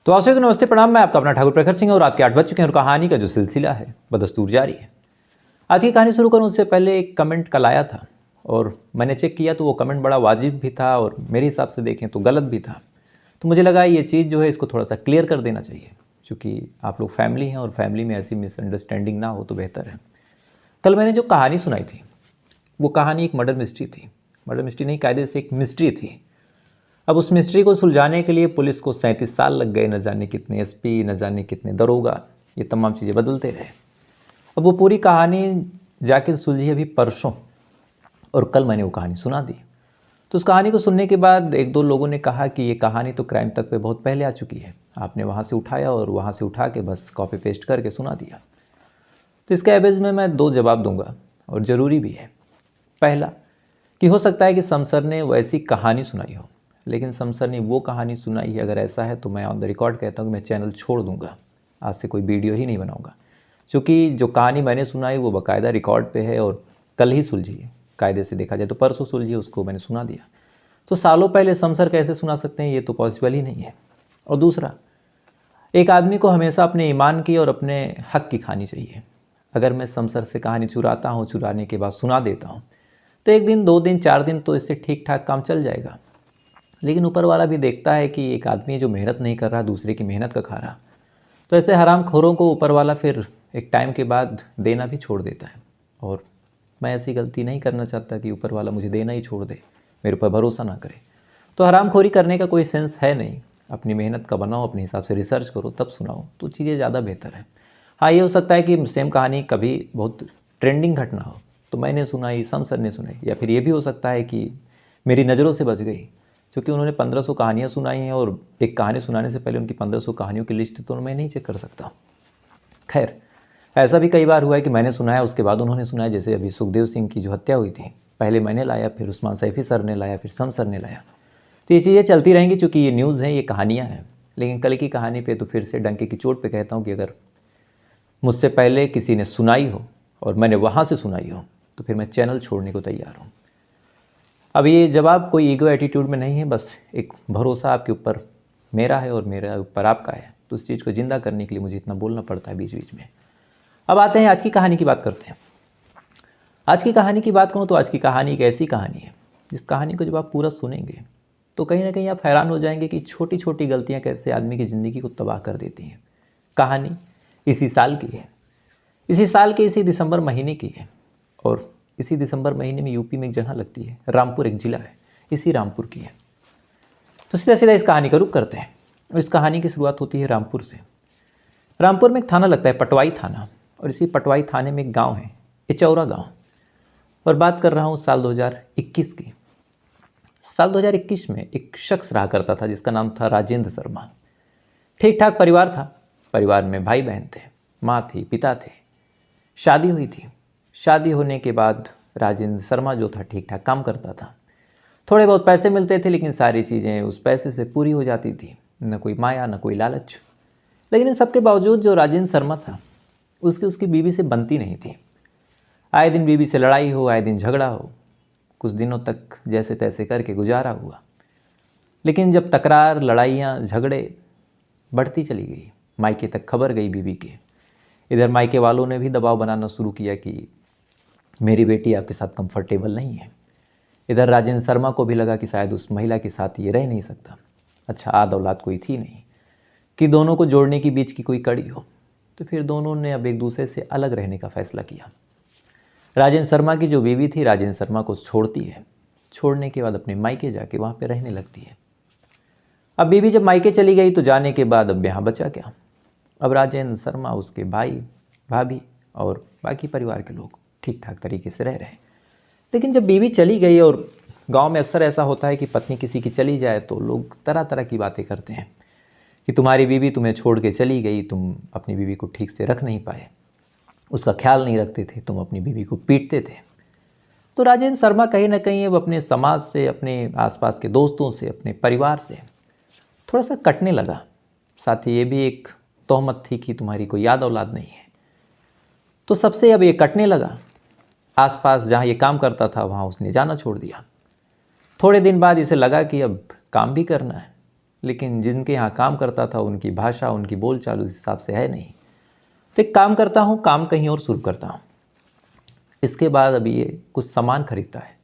तो आप सभी को नमस्ते प्रणाम। मैं आपका अपना ठाकुर प्रखर सिंह और रात के 8 बज चुके हैं और कहानी का जो सिलसिला है बदस्तूर जारी है। आज की कहानी शुरू करूं उससे पहले एक कमेंट कल आया था और मैंने चेक किया तो वो कमेंट बड़ा वाजिब भी था और मेरे हिसाब से देखें तो गलत भी था। तो मुझे लगा ये चीज़ जो है इसको थोड़ा सा क्लियर कर देना चाहिए, क्योंकि आप लोग फैमिली हैं और फैमिली में ऐसी मिसअंडरस्टैंडिंग ना हो तो बेहतर है। कल मैंने जो कहानी सुनाई थी वो कहानी एक मर्डर मिस्ट्री थी। मर्डर मिस्ट्री नहीं, कायदे से एक मिस्ट्री थी। अब उस मिस्ट्री को सुलझाने के लिए पुलिस को 37 साल लग गए, न जाने कितने एसपी, न जाने कितने दरोगा, ये तमाम चीज़ें बदलते रहे। अब वो पूरी कहानी जाके सुलझी अभी परसों और कल मैंने वो कहानी सुना दी। तो उस कहानी को सुनने के बाद एक दो लोगों ने कहा कि ये कहानी तो क्राइम तक पे बहुत पहले आ चुकी है, आपने वहाँ से उठाया और वहाँ से उठा के बस कॉपी पेस्ट करके सुना दिया। तो इसके एवज में मैं दो जवाब दूंगा और ज़रूरी भी है। पहला कि हो सकता है कि शमसर ने वैसी कहानी सुनाई हो, लेकिन शमसर ने वो कहानी सुनाई है। अगर ऐसा है तो मैं ऑन द रिकॉर्ड कहता हूँ कि मैं चैनल छोड़ दूंगा, आज से कोई वीडियो ही नहीं बनाऊंगा, क्योंकि जो कहानी मैंने सुनाई वो बाकायदा रिकॉर्ड पे है और कल ही सुलझी है। कायदे से देखा जाए तो परसों सुलझी, उसको मैंने सुना दिया। तो सालों पहले शमसर कैसे सुना सकते हैं, ये तो पॉसिबल ही नहीं है। और दूसरा, एक आदमी को हमेशा अपने ईमान की और अपने हक की खानी चाहिए। अगर मैं शमसर से कहानी चुराता हूँ, चुराने के बाद सुना देता हूँ, तो एक दिन, 2 दिन, 4 दिन तो इससे ठीक ठाक काम चल जाएगा। लेकिन ऊपर वाला भी देखता है कि एक आदमी जो मेहनत नहीं कर रहा, दूसरे की मेहनत का खा रहा, तो ऐसे हराम खोरों को ऊपर वाला फिर एक टाइम के बाद देना भी छोड़ देता है। और मैं ऐसी गलती नहीं करना चाहता कि ऊपर वाला मुझे देना ही छोड़ दे, मेरे ऊपर भरोसा ना करे। तो हराम खोरी करने का कोई सेंस है नहीं। अपनी मेहनत का बनाओ, अपने हिसाब से रिसर्च करो, तब सुनाओ, तो चीज़ें ज़्यादा बेहतर है। हाँ, ये हो सकता है कि सेम कहानी कभी बहुत ट्रेंडिंग घटना हो तो मैंने सुनाई, शमसर ने सुनाई, या फिर ये भी हो सकता है कि मेरी नज़रों से बच गई, क्योंकि उन्होंने 1500 कहानियाँ सुनाई हैं और एक कहानी सुनाने से पहले उनकी 1500 कहानियों की लिस्ट तो मैं नहीं चेक कर सकता। खैर, ऐसा भी कई बार हुआ है कि मैंने सुनाया, उसके बाद उन्होंने सुनाया। जैसे अभी सुखदेव सिंह की जो हत्या हुई थी, पहले मैंने लाया, फिर उस्मान सैफी सर ने लाया, फिर शमसर ने लाया। तो ये चीज़ें चलती रहेंगी, क्योंकि ये न्यूज़ हैं, ये कहानियाँ हैं। लेकिन कल की कहानी पे तो फिर से डंके की चोट पे कहता हूँ कि अगर मुझसे पहले किसी ने सुनाई हो और मैंने वहाँ से सुनाई हो तो फिर मैं चैनल छोड़ने को तैयार हूँ। अब ये जवाब कोई ईगो एटीट्यूड में नहीं है, बस एक भरोसा आपके ऊपर मेरा है और मेरा ऊपर आपका है। तो उस चीज़ को ज़िंदा करने के लिए मुझे इतना बोलना पड़ता है बीच बीच में। अब आते हैं आज की कहानी की बात करते हैं। आज की कहानी की बात करूँ तो आज की कहानी एक ऐसी कहानी है जिस कहानी को जब आप पूरा सुनेंगे तो कहीं ना कहीं आप हैरान हो जाएंगे कि छोटी छोटी गलतियाँ कैसे आदमी की ज़िंदगी को तबाह कर देती हैं। कहानी इसी साल की है, इसी साल के इसी दिसंबर महीने की है। और इसी दिसंबर महीने में यूपी में एक जगह लगती है, रामपुर एक ज़िला है, इसी रामपुर की है। तो सीधा सीधा इस कहानी का रुख करते हैं और इस कहानी की शुरुआत होती है रामपुर से। रामपुर में एक थाना लगता है, पटवाई थाना, और इसी पटवाई थाने में एक गांव है, इचौरा गांव। और बात कर रहा हूँ साल 2021 की। साल 2021 में एक शख्स रहा करता था जिसका नाम था राजेंद्र शर्मा। ठीक ठाक परिवार था, परिवार में भाई बहन थे, माँ थी, पिता थे, शादी हुई थी। शादी होने के बाद राजेंद्र शर्मा जो था ठीक ठाक काम करता था, थोड़े बहुत पैसे मिलते थे, लेकिन सारी चीज़ें उस पैसे से पूरी हो जाती थी, न कोई माया न कोई लालच। लेकिन इन सबके बावजूद जो राजेंद्र शर्मा था उसकी बीवी से बनती नहीं थी। आए दिन बीवी से लड़ाई हो, आए दिन झगड़ा हो। कुछ दिनों तक जैसे तैसे करके गुजारा हुआ, लेकिन जब तकरार, लड़ाइयाँ, झगड़े बढ़ती चली गई, मायके तक खबर गई बीवी के। इधर मायके वालों ने भी दबाव बनाना शुरू किया कि मेरी बेटी आपके साथ कंफर्टेबल नहीं है। इधर राजेंद्र शर्मा को भी लगा कि शायद उस महिला के साथ ये रह नहीं सकता। अच्छा, आद औलाद कोई थी नहीं कि दोनों को जोड़ने की बीच की कोई कड़ी हो। तो फिर दोनों ने अब एक दूसरे से अलग रहने का फैसला किया। राजेंद्र शर्मा की जो बीवी थी राजेंद्र शर्मा को छोड़ती है, छोड़ने के बाद अपने मायके जाके वहाँ पे रहने लगती है। अब बीवी जब मायके चली गई तो जाने के बाद अब यहाँ बचा क्या। अब राजेंद्र शर्मा, उसके भाई, भाभी और बाकी परिवार के लोग ठीक ठाक तरीके से रह रहे हैं। लेकिन जब बीवी चली गई, और गांव में अक्सर ऐसा होता है कि पत्नी किसी की चली जाए तो लोग तरह तरह की बातें करते हैं कि तुम्हारी बीवी तुम्हें छोड़ के चली गई, तुम अपनी बीवी को ठीक से रख नहीं पाए, उसका ख्याल नहीं रखते थे, तुम अपनी बीवी को पीटते थे। तो राजेंद्र शर्मा कहीं ना कहीं अब अपने समाज से, अपने आसपास के दोस्तों से, अपने परिवार से थोड़ा सा कटने लगा। साथ ही ये भी एक तोहमत थी कि तुम्हारी कोई याद औलाद नहीं है। तो सबसे अब ये कटने लगा। आसपास जहाँ ये काम करता था वहाँ उसने जाना छोड़ दिया। थोड़े दिन बाद इसे लगा कि अब काम भी करना है, लेकिन जिनके यहाँ काम करता था उनकी भाषा, उनकी बोलचाल उस हिसाब से है नहीं। तो एक काम करता हूँ, काम कहीं और शुरू करता हूँ। इसके बाद अभी ये कुछ सामान खरीदता है।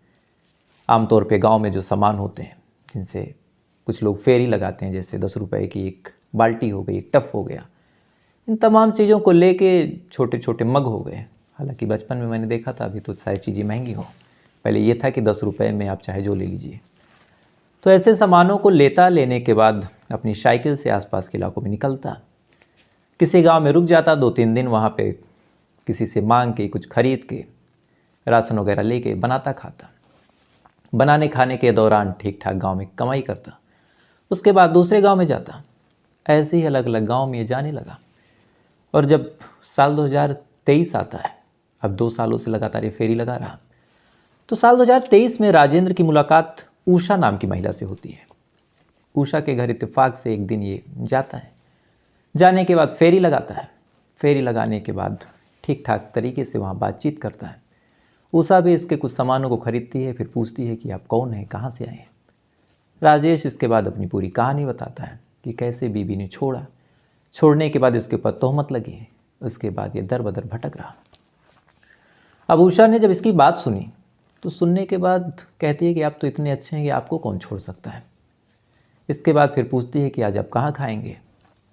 आमतौर पे गांव में जो सामान होते हैं जिनसे कुछ लोग फेरी लगाते हैं, जैसे 10 रुपए की एक बाल्टी हो गई, एक टफ हो गया, इन तमाम चीज़ों को लेके छोटे छोटे मग हो गए। हालांकि बचपन में मैंने देखा था, अभी तो सारी चीज़ें महंगी हो। पहले ये था कि 10 रुपए में आप चाहे जो ले लीजिए। तो ऐसे सामानों को लेने के बाद अपनी साइकिल से आसपास के इलाकों में निकलता, किसी गांव में रुक जाता, 2-3 दिन वहाँ पे किसी से मांग के कुछ खरीद के राशन वगैरह लेके बनाता खाता। बनाने खाने के दौरान ठीक ठाक गांव में कमाई करता। उसके बाद दूसरे गांव में जाता। ऐसे ही अलग अलग गांव में ये जाने लगा। और जब साल 2023 आता है, अब 2 सालों से लगातार ये फेरी लगा रहा, तो साल 2023 में राजेंद्र की मुलाकात उषा नाम की महिला से होती है। उषा के घर इत्तेफाक से एक दिन ये जाता है। जाने के बाद फेरी लगाता है। फेरी लगाने के बाद ठीक ठाक तरीके से वहाँ बातचीत करता है। उषा भी इसके कुछ सामानों को खरीदती है, फिर पूछती है कि आप कौन हैं, कहाँ से आए हैं। राजेश इसके बाद अपनी पूरी कहानी बताता है कि कैसे बीबी ने छोड़ा, छोड़ने के बाद इसके ऊपर तोहमत लगी है, उसके बाद ये दर बदर भटक रहा। अब उषा ने जब इसकी बात सुनी तो सुनने के बाद कहती है कि आप तो इतने अच्छे हैं कि आपको कौन छोड़ सकता है। इसके बाद फिर पूछती है कि आज आप कहाँ खाएंगे।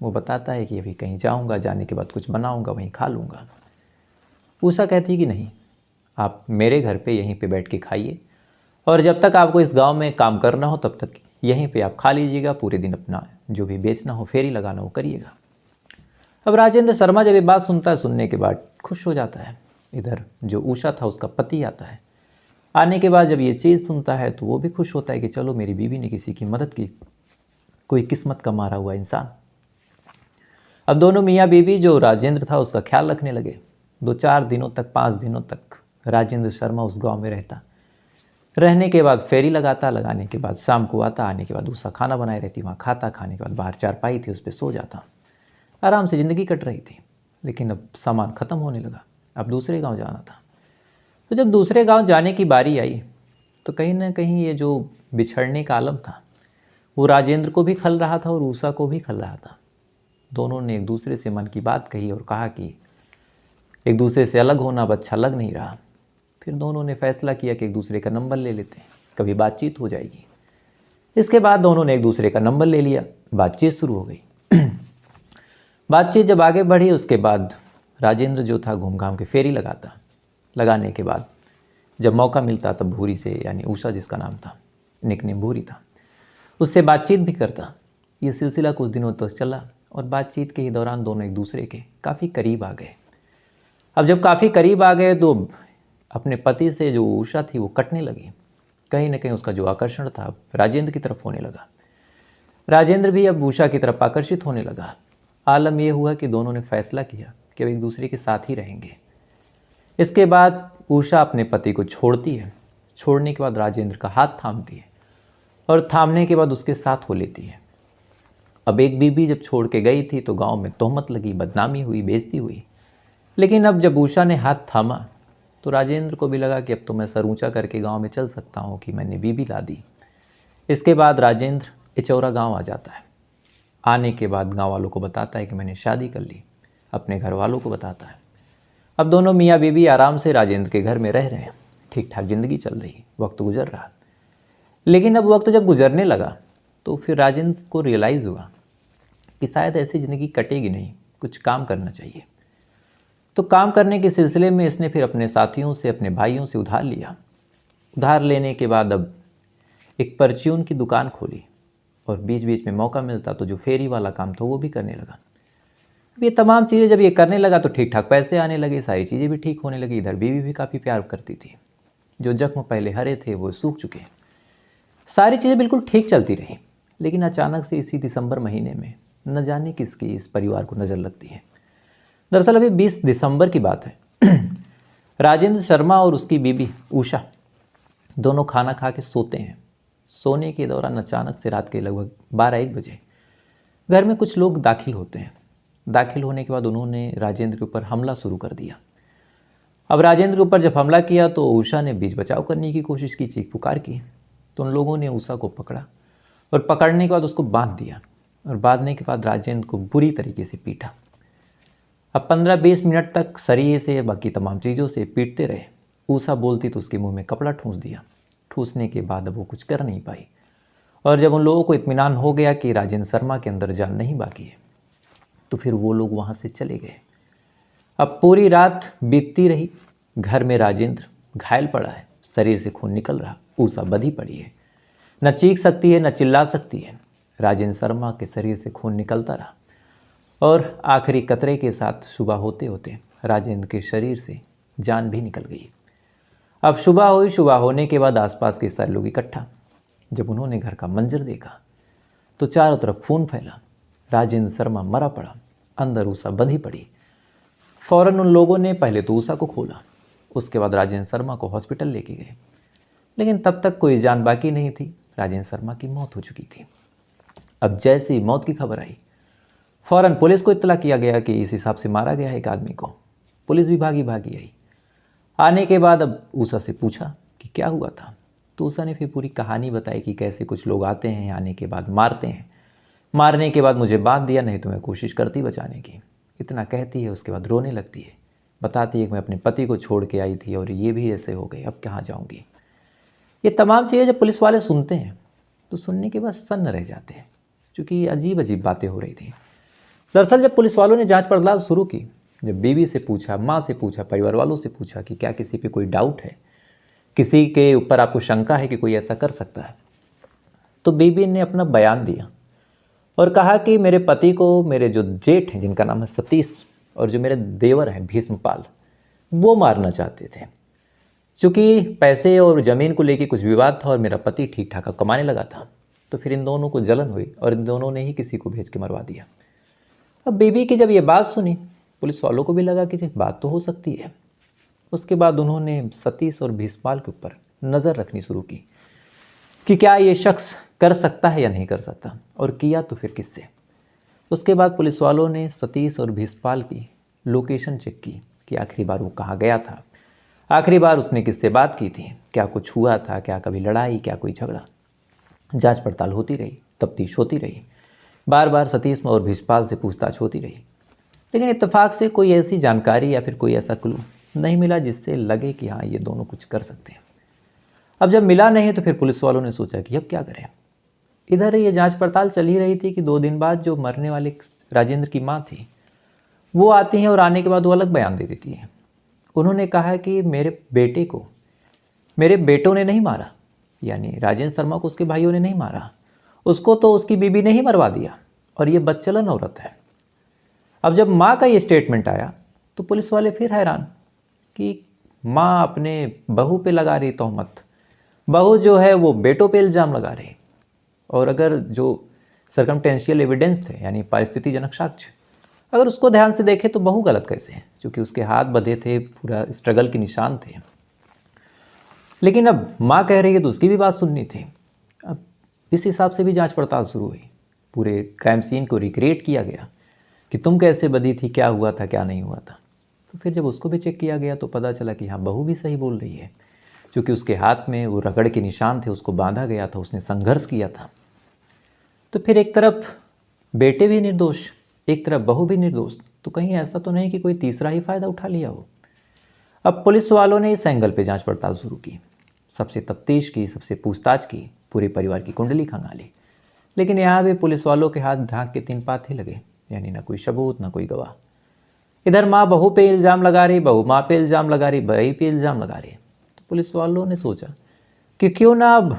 वो बताता है कि अभी कहीं जाऊँगा, जाने के बाद कुछ बनाऊँगा, वहीं खा लूँगा। उषा कहती है कि नहीं, आप मेरे घर पे यहीं पे बैठ के खाइए, और जब तक आपको इस गांव में काम करना हो तब तक यहीं पे आप खा लीजिएगा। पूरे दिन अपना जो भी बेचना हो, फेरी लगाना हो, करिएगा। अब राजेंद्र शर्मा जब ये बात सुनता है, सुनने के बाद खुश हो जाता है। इधर जो उषा था उसका पति आता है। आने के बाद जब ये चीज़ सुनता है तो वो भी खुश होता है कि चलो मेरी बीवी ने किसी की मदद की, कोई किस्मत का मारा हुआ इंसान। अब दोनों मियाँ बीवी जो राजेंद्र था उसका ख्याल रखने लगे। 2-4 दिनों तक, 5 दिनों तक राजेंद्र शर्मा उस गांव में रहता। रहने के बाद फेरी लगाता, लगाने के बाद शाम को आता, आने के बाद उषा खाना बनाए रहती, वहाँ खाता, खाने के बाद बाहर चारपाई थी उस पर सो जाता। आराम से ज़िंदगी कट रही थी। लेकिन अब सामान ख़त्म होने लगा, अब दूसरे गांव जाना था। तो जब दूसरे गांव जाने की बारी आई तो कहीं ना कहीं ये जो बिछड़ने का आलम था वो राजेंद्र को भी खल रहा था और उषा को भी खल रहा था। दोनों ने एक दूसरे से मन की बात कही और कहा कि एक दूसरे से अलग होना अब अच्छा लग नहीं रहा। फिर दोनों ने फैसला किया कि एक दूसरे का नंबर ले लेते हैं, कभी बातचीत हो जाएगी। इसके बाद दोनों ने एक दूसरे का नंबर ले लिया, बातचीत शुरू हो गई। बातचीत जब आगे बढ़ी उसके बाद राजेंद्र जो था घूम घाम के फेरी लगाता। लगाने के बाद जब मौका मिलता तब भूरी से, यानी उषा जिसका नाम था, निकनेम भूरी था, उससे बातचीत भी करता। ये सिलसिला कुछ दिनों तक चला और बातचीत के ही दौरान दोनों एक दूसरे के काफ़ी करीब आ गए। अब जब काफ़ी करीब आ गए तो अपने पति से जो उषा थी वो कटने लगी। कहीं ना कहीं उसका जो आकर्षण था राजेंद्र की तरफ होने लगा। राजेंद्र भी अब उषा की तरफ आकर्षित होने लगा। आलम यह हुआ कि दोनों ने फैसला किया कि अब एक दूसरे के साथ ही रहेंगे। इसके बाद उषा अपने पति को छोड़ती है। छोड़ने के बाद राजेंद्र का हाथ थामती है और थामने के बाद उसके साथ हो लेती है। अब एक बीबी जब छोड़ के गई थी तो गांव में तोहमत लगी, बदनामी हुई, बेइज्जती हुई। लेकिन अब जब उषा ने हाथ थामा तो राजेंद्र को भी लगा कि अब तो मैं सर ऊंचा करके गांव में चल सकता हूं कि मैंने बीबी ला दी। इसके बाद राजेंद्र इचौरा गांव आ जाता है। आने के बाद गांव वालों को बताता है कि मैंने शादी कर ली, अपने घर वालों को बताता है। अब दोनों मियाँ बीवी आराम से राजेंद्र के घर में रह रहे हैं, ठीक ठाक ज़िंदगी चल रही, वक्त गुजर रहा। लेकिन अब वक्त जब गुजरने लगा तो फिर राजेंद्र को रियलाइज़ हुआ कि शायद ऐसी ज़िंदगी कटेगी नहीं, कुछ काम करना चाहिए। तो काम करने के सिलसिले में इसने फिर अपने साथियों से, अपने भाइयों से उधार लिया। उधार लेने के बाद अब एक परचून की दुकान खोली और बीच बीच में मौका मिलता तो जो फेरी वाला काम था वो भी करने लगा। अब ये तमाम चीज़ें जब ये करने लगा तो ठीक ठाक पैसे आने लगे, सारी चीज़ें भी ठीक होने लगी। इधर बीवी भी काफ़ी प्यार करती थी, जो जख्म पहले हरे थे वो सूख चुके। सारी चीज़ें बिल्कुल ठीक चलती रही। लेकिन अचानक से इसी दिसंबर महीने में न जाने किसकी इस परिवार को नज़र लगती है। दरअसल अभी 20 दिसंबर की बात है। राजेंद्र शर्मा और उसकी बीबी उषा दोनों खाना खा के सोते हैं। सोने के दौरान अचानक से रात के लगभग 12-1 बजे घर में कुछ लोग दाखिल होते हैं। दाखिल होने के बाद उन्होंने राजेंद्र के ऊपर हमला शुरू कर दिया। अब राजेंद्र के ऊपर जब हमला किया तो उषा ने बीच बचाव करने की कोशिश की, चीख पुकार की। तो उन लोगों ने उषा को पकड़ा और पकड़ने के बाद उसको बांध दिया और बांधने के बाद राजेंद्र को बुरी तरीके से पीटा। अब 15-20 मिनट तक सरिये से बाकी तमाम चीज़ों से पीटते रहे। ऊषा बोलती तो उसके मुंह में कपड़ा ठूंस दिया। ठूंसने के बाद अब वो कुछ कर नहीं पाई और जब उन लोगों को इत्मीनान हो गया कि राजेंद्र शर्मा के अंदर जान नहीं बाकी है तो फिर वो लोग वहाँ से चले गए। अब पूरी रात बीतती रही। घर में राजेंद्र घायल पड़ा है, शरीर से खून निकल रहा। ऊषा बधी पड़ी है, न चीख सकती है न चिल्ला सकती है। राजेंद्र शर्मा के शरीर से खून निकलता रहा और आखिरी कतरे के साथ सुबह होते होते राजेंद्र के शरीर से जान भी निकल गई। अब सुबह हुई। सुबह होने के बाद आसपास के सारे लोग इकट्ठा। जब उन्होंने घर का मंजर देखा तो चारों तरफ खून फैला। राजेंद्र शर्मा मरा पड़ा, अंदर ऊषा बंधी पड़ी। फौरन उन लोगों ने पहले तो ऊषा को खोला, उसके बाद राजेंद्र शर्मा को हॉस्पिटल लेके गए, लेकिन तब तक कोई जान बाकी नहीं थी। राजेंद्र शर्मा की मौत हो चुकी थी। अब जैसे ही मौत की खबर आई फौरन पुलिस को इत्तला किया गया कि इस हिसाब से मारा गया है एक आदमी को। पुलिस भी भागी आई। आने के बाद अब ऊषा से पूछा कि क्या हुआ था, तो ऊषा ने फिर पूरी कहानी बताई कि कैसे कुछ लोग आते हैं, आने के बाद मारते हैं, मारने के बाद मुझे बांध दिया, नहीं तो मैं कोशिश करती बचाने की। इतना कहती है, उसके बाद रोने लगती है। बताती है कि मैं अपने पति को छोड़ के आई थी और ये भी ऐसे हो गए, अब कहाँ जाऊँगी। ये तमाम चीज़ें जब पुलिस वाले सुनते हैं तो सुनने के बाद सन्न रह जाते हैं, क्योंकि अजीब अजीब बातें हो रही थी। दरअसल जब पुलिस वालों ने जांच पड़ताल शुरू की, जब बीवी से पूछा, माँ से पूछा, परिवार वालों से पूछा कि क्या किसी पे कोई डाउट है, किसी के ऊपर आपको शंका है कि कोई ऐसा कर सकता है, तो बीवी ने अपना बयान दिया और कहा कि मेरे पति को मेरे जो जेठ हैं जिनका नाम है सतीश और जो मेरे देवर हैं भीष्मपाल, वो मारना चाहते थे। चूँकि पैसे और ज़मीन को लेकर कुछ विवाद था और मेरा पति ठीक ठाक कमाने लगा था, तो फिर इन दोनों को जलन हुई और इन दोनों ने ही किसी को भेज के मरवा दिया। अब बीवी की जब ये बात सुनी, पुलिस वालों को भी लगा कि बात तो हो सकती है। उसके बाद उन्होंने सतीश और भीष्मपाल के ऊपर नज़र रखनी शुरू की कि क्या ये शख्स कर सकता है या नहीं कर सकता, और किया तो फिर किससे। उसके बाद पुलिस वालों ने सतीश और भीष्मपाल की लोकेशन चेक की कि आखिरी बार वो कहाँ गया था, आखिरी बार उसने किससे बात की थी, क्या कुछ हुआ था, क्या कभी लड़ाई, क्या कोई झगड़ा। जांच पड़ताल होती रही, तफ्तीश होती रही, बार बार सतीश और भीष्मपाल से पूछताछ होती रही, लेकिन इत्तेफाक से कोई ऐसी जानकारी या फिर कोई ऐसा क्लू नहीं मिला जिससे लगे कि हाँ ये दोनों कुछ कर सकते हैं। अब जब मिला नहीं तो फिर पुलिस वालों ने सोचा कि अब क्या करें। इधर ये जांच पड़ताल चल ही रही थी कि 2 दिन बाद जो मरने वाले राजेंद्र की माँ थी वो आती हैं और आने के बाद वो अलग बयान दे देती हैं। उन्होंने कहा कि मेरे बेटे को मेरे बेटों ने नहीं मारा, यानी राजेंद्र शर्मा को उसके भाइयों ने नहीं मारा, उसको तो उसकी बीबी ने ही मरवा दिया और ये बदचलन औरत है। अब जब माँ का ये स्टेटमेंट आया तो पुलिस वाले फिर हैरान कि माँ अपने बहू पे लगा रही तोहमत, बहू जो है वो बेटों पे इल्ज़ाम लगा रही, और अगर जो सर्कमटेंशियल एविडेंस थे यानी परिस्थितिजनक साक्ष्य अगर उसको ध्यान से देखें तो बहू गलत कैसे है, क्योंकि उसके हाथ बंधे थे, पूरा स्ट्रगल के निशान थे। लेकिन अब माँ कह रही है तो उसकी भी बात सुननी थी। अब इस हिसाब से भी जांच पड़ताल शुरू हुई, पूरे क्राइम सीन को रिक्रिएट किया गया कि तुम कैसे बंधी थी, क्या हुआ था, क्या नहीं हुआ था। तो फिर जब उसको भी चेक किया गया तो पता चला कि हाँ बहू भी सही बोल रही है, क्योंकि उसके हाथ में वो रगड़ के निशान थे, उसको बांधा गया था, उसने संघर्ष किया था। तो फिर एक तरफ बेटे भी निर्दोष, एक तरफ बहू भी निर्दोष, तो कहीं ऐसा तो नहीं कि कोई तीसरा ही फ़ायदा उठा लिया हो। अब पुलिस वालों ने इस एंगल पे जांच पड़ताल शुरू की, सबसे तफ्तीश की, सबसे पूछताछ की, पूरे परिवार की कुंडली खंगाली, लेकिन यहाँ भी पुलिस वालों के हाथ ढाक के 3 पाथे लगे, यानी ना कोई सबूत ना कोई गवाह। इधर माँ बहू पे इल्ज़ाम लगा रही, बहू माँ पे इल्ज़ाम लगा रही, भाई पे इल्ज़ाम लगा रही। तो पुलिस वालों ने सोचा कि क्यों ना अब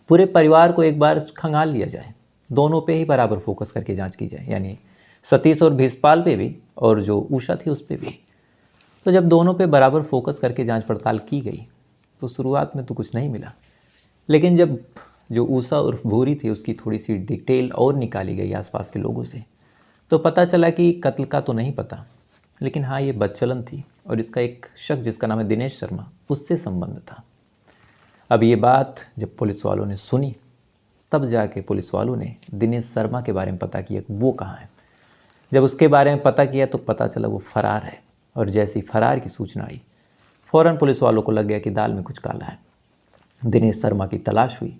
पूरे परिवार को एक बार खंगाल लिया जाए, दोनों पे ही बराबर फोकस करके जांच की जाए, यानी सतीश और भीष्मपाल पे भी और जो उषा थी उस पे भी। तो जब दोनों पे बराबर फोकस करके जांच पड़ताल की गई तो शुरुआत में तो कुछ नहीं मिला, लेकिन जब जो उषा और भूरी थी उसकी थोड़ी सी डिटेल और निकाली गई आसपास के लोगों से, तो पता चला कि कत्ल का तो नहीं पता, लेकिन हाँ ये बदचलन थी और इसका एक शख्स जिसका नाम है दिनेश शर्मा, उससे संबंध था। अब ये बात जब पुलिस वालों ने सुनी तब जाके पुलिस वालों ने दिनेश शर्मा के बारे में पता किया कि वो कहाँ है। जब उसके बारे में पता किया तो पता चला वो फरार है, और जैसी फरार की सूचना आई फ़ौरन पुलिस वालों को लग गया कि दाल में कुछ काला है। दिनेश शर्मा की तलाश हुई,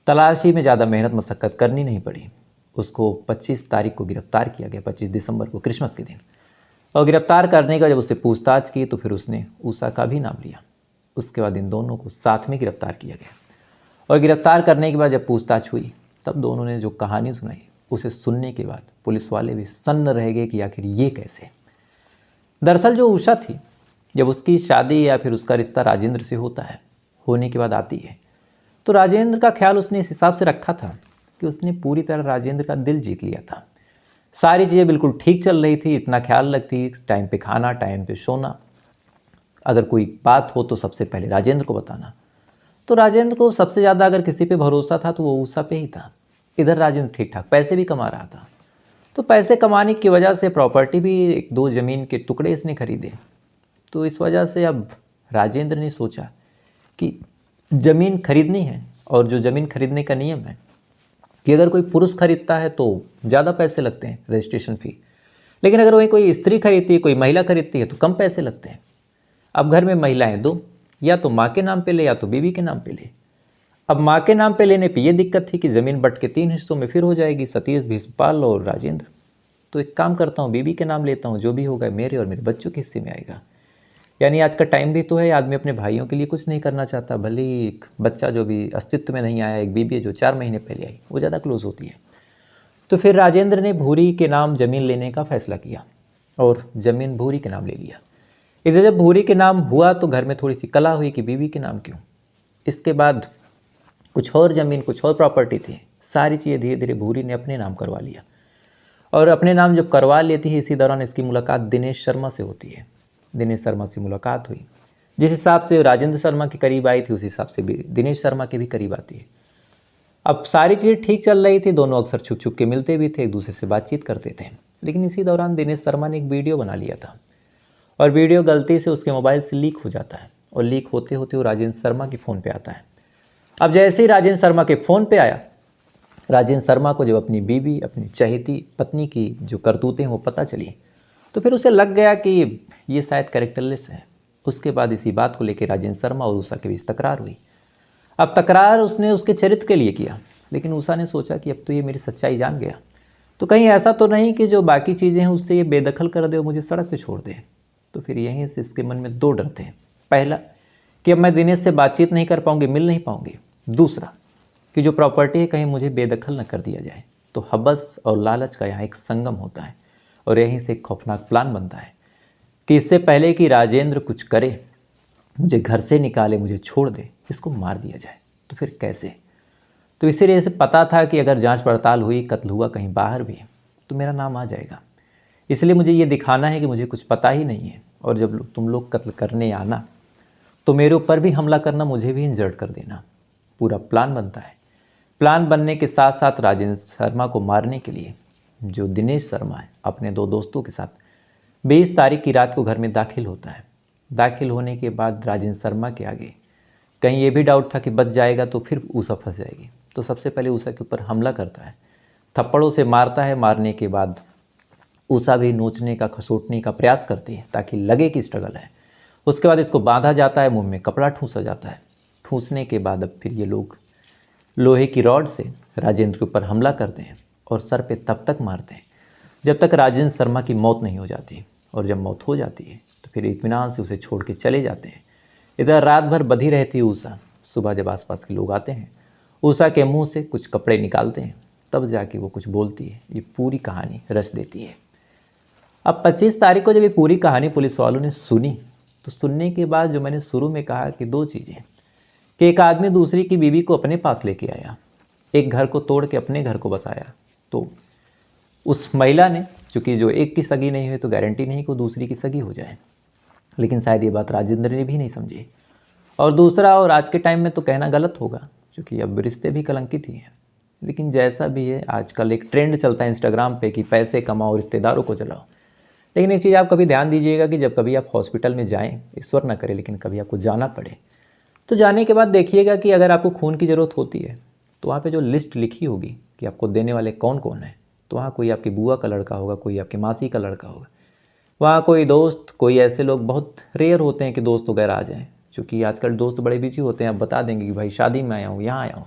तलाशी में ज़्यादा मेहनत मशक्क़त करनी नहीं पड़ी। उसको 25 तारीख को गिरफ्तार किया गया, 25 दिसंबर को, क्रिसमस के दिन। और गिरफ्तार करने का जब उससे पूछताछ की तो फिर उसने ऊषा का भी नाम लिया। उसके बाद इन दोनों को साथ में गिरफ्तार किया गया। और गिरफ्तार करने के बाद जब पूछताछ हुई तब दोनों ने जो कहानी सुनाई, उसे सुनने के बाद पुलिस वाले भी सन्न रह गए कि आखिर ये कैसे। दरअसल जो उषा थी, जब उसकी शादी या फिर उसका रिश्ता राजेंद्र से होता है, होने के बाद आती है, तो राजेंद्र का ख्याल उसने इस हिसाब से रखा था कि उसने पूरी तरह राजेंद्र का दिल जीत लिया था। सारी चीज़ें बिल्कुल ठीक चल रही थी, इतना ख्याल रखती, टाइम पे खाना, टाइम पे सोना, अगर कोई बात हो तो सबसे पहले राजेंद्र को बताना। तो राजेंद्र को सबसे ज़्यादा अगर किसी पे भरोसा था तो वो उषा पे ही था। इधर राजेंद्र ठीक ठाक पैसे भी कमा रहा था, तो पैसे कमाने की वजह से प्रॉपर्टी भी 1-2 ज़मीन के टुकड़े इसने खरीदे। तो इस वजह से अब राजेंद्र ने सोचा कि ज़मीन खरीदनी है, और जो ज़मीन खरीदने का नियम है कि अगर कोई पुरुष खरीदता है तो ज़्यादा पैसे लगते हैं, रजिस्ट्रेशन फ़ी, लेकिन अगर वही कोई स्त्री खरीदती है, कोई महिला खरीदती है तो कम पैसे लगते हैं। अब घर में महिलाएं 2, या तो माँ के नाम पे ले या तो बीवी के नाम पे ले। अब माँ के नाम पे लेने पे ये दिक्कत थी कि ज़मीन बट के 3 हिस्सों में फिर हो जाएगी, सतीश, भीष्मपाल और राजेंद्र। तो एक काम करता हूँ, बीवी के नाम लेता हूँ, जो भी होगा मेरे और मेरे बच्चों के हिस्से में आएगा। यानी आज का टाइम भी तो है, आदमी अपने भाइयों के लिए कुछ नहीं करना चाहता, भले ही एक बच्चा जो भी अस्तित्व में नहीं आया, एक बीबी जो 4 महीने पहले आई, वो ज़्यादा क्लोज होती है। तो फिर राजेंद्र ने भूरी के नाम ज़मीन लेने का फैसला किया और ज़मीन भूरी के नाम ले लिया। इधर जब भूरी के नाम हुआ तो घर में थोड़ी सी कला हुई कि बीवी के नाम क्यों। इसके बाद कुछ और ज़मीन, कुछ और प्रॉपर्टी थी, सारी चीज़ें धीरे धीरे भूरी ने अपने नाम करवा लिया। और अपने नाम जब करवा लेती है, इसी दौरान इसकी मुलाकात दिनेश शर्मा से होती है। दिनेश शर्मा से मुलाकात हुई, जिस हिसाब से राजेंद्र शर्मा के करीब आई थी उस हिसाब से भी दिनेश शर्मा के भी करीब आती है। अब सारी चीज़ें ठीक चल रही थी, दोनों अक्सर छुप छुप के मिलते भी थे, एक दूसरे से बातचीत करते थे। लेकिन इसी दौरान दिनेश शर्मा ने एक वीडियो बना लिया था, और वीडियो गलती से उसके मोबाइल से लीक हो जाता है, और लीक होते होते वो राजेंद्र शर्मा के फ़ोन पे आता है। अब जैसे ही राजेंद्र शर्मा के फ़ोन पे आया, राजेंद्र शर्मा को जब अपनी बीवी, अपनी चहेती पत्नी की जो करतूतें हैं वो पता चली, तो फिर उसे लग गया कि ये शायद कैरेक्टरलेस है। उसके बाद इसी बात को लेकर राजेंद्र शर्मा और उषा के बीच तकरार हुई। अब तकरार उसने उसके चरित्र के लिए किया, लेकिन उषा ने सोचा कि अब तो ये मेरी सच्चाई जान गया, तो कहीं ऐसा तो नहीं कि जो बाकी चीज़ें हैं उससे ये बेदखल कर दे और मुझे सड़क पे छोड़ दे। तो फिर यहीं से इसके मन में 2 डर थे। पहला कि अब मैं दिनेश से बातचीत नहीं कर पाऊंगी, मिल नहीं पाऊंगी। दूसरा कि जो प्रॉपर्टी है कहीं मुझे बेदखल न कर दिया जाए। तो हवस और लालच का यहाँ एक संगम होता है, और यहीं से एक खौफनाक प्लान बनता है कि इससे पहले कि राजेंद्र कुछ करे, मुझे घर से निकाले, मुझे छोड़ दे, इसको मार दिया जाए। तो फिर कैसे? तो इसीलिए इसे पता था कि अगर जांच पड़ताल हुई, कत्ल हुआ कहीं बाहर भी, तो मेरा नाम आ जाएगा। इसलिए मुझे ये दिखाना है कि मुझे कुछ पता ही नहीं है, और जब तुम लोग कत्ल करने आना तो मेरे ऊपर भी हमला करना, मुझे भी इंजर्ड कर देना। पूरा प्लान बनता है। प्लान बनने के साथ साथ राजेंद्र शर्मा को मारने के लिए जो दिनेश शर्मा है, अपने 2 दोस्तों के साथ 20 तारीख की रात को घर में दाखिल होता है। दाखिल होने के बाद राजेंद्र शर्मा के आगे कहीं ये भी डाउट था कि बच जाएगा तो फिर उषा फंस जाएगी, तो सबसे पहले उषा के ऊपर हमला करता है, थप्पड़ों से मारता है। मारने के बाद उषा भी नोचने का, खसोटने का प्रयास करती है ताकि लगे कि स्ट्रगल है। उसके बाद इसको बांधा जाता है, मुंह में कपड़ा ठूंसा जाता है। ठूंसने के बाद अब फिर ये लोग लोहे की रॉड से राजेंद्र के ऊपर हमला करते हैं और सर पे तब तक मारते हैं जब तक राजेंद्र शर्मा की मौत नहीं हो जाती। और जब मौत हो जाती है तो फिर इत्मीनान से उसे छोड़ के चले जाते हैं। इधर रात भर बधी रहती है उषा। सुबह जब आसपास के लोग आते हैं, उषा के मुंह से कुछ कपड़े निकालते हैं, तब जाके वो कुछ बोलती है। ये पूरी कहानी रच देती है। अब 25 तारीख को जब ये पूरी कहानी पुलिस वालों ने सुनी, तो सुनने के बाद जो मैंने शुरू में कहा कि 2 चीज़ें, कि एक आदमी दूसरी की बीवी को अपने पास लेके आया, एक घर को तोड़ के अपने घर को बसाया, तो उस महिला ने, चूँकि जो एक की सगी नहीं हुई तो गारंटी नहीं कि वो दूसरी की सगी हो जाए, लेकिन शायद ये बात राजेंद्र ने भी नहीं समझी। और दूसरा, और आज के टाइम में तो कहना गलत होगा क्योंकि अब रिश्ते भी कलंकित ही हैं, लेकिन जैसा भी है, आजकल एक ट्रेंड चलता है इंस्टाग्राम पे कि पैसे कमाओ, रिश्तेदारों को जलाओ। लेकिन एक चीज़ आप कभी ध्यान दीजिएगा कि जब कभी आप हॉस्पिटल में जाएं, ईश्वर ना करे लेकिन कभी आपको जाना पड़े, तो जाने के बाद देखिएगा कि अगर आपको खून की ज़रूरत होती है तो वहाँ पे जो लिस्ट लिखी होगी कि आपको देने वाले कौन कौन है, तो वहाँ कोई आपकी बुआ का लड़का होगा, कोई आपकी मासी का लड़का होगा, वहाँ कोई दोस्त, कोई ऐसे लोग बहुत रेयर होते हैं कि दोस्त वगैरह आ जाएँ, क्योंकि आजकल दोस्त बड़े बिजी होते हैं। आप बता देंगे कि भाई शादी में आया हूँ, यहाँ आया हूँ,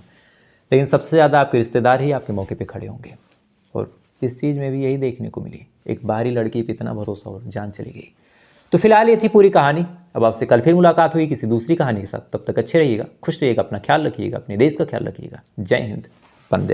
लेकिन सबसे ज़्यादा आपके रिश्तेदार ही आपके मौके पे खड़े होंगे। और इस चीज़ में भी यही देखने को मिली, एक बाहरी लड़की पे इतना भरोसा और जान चली गई। तो फिलहाल ये थी पूरी कहानी। अब आपसे कल फिर मुलाकात हुई किसी दूसरी कहानी के साथ। तब तक अच्छे रहिएगा, खुश रहिएगा, अपना ख्याल रखिएगा, अपने देश का ख्याल रखिएगा। जय हिंद।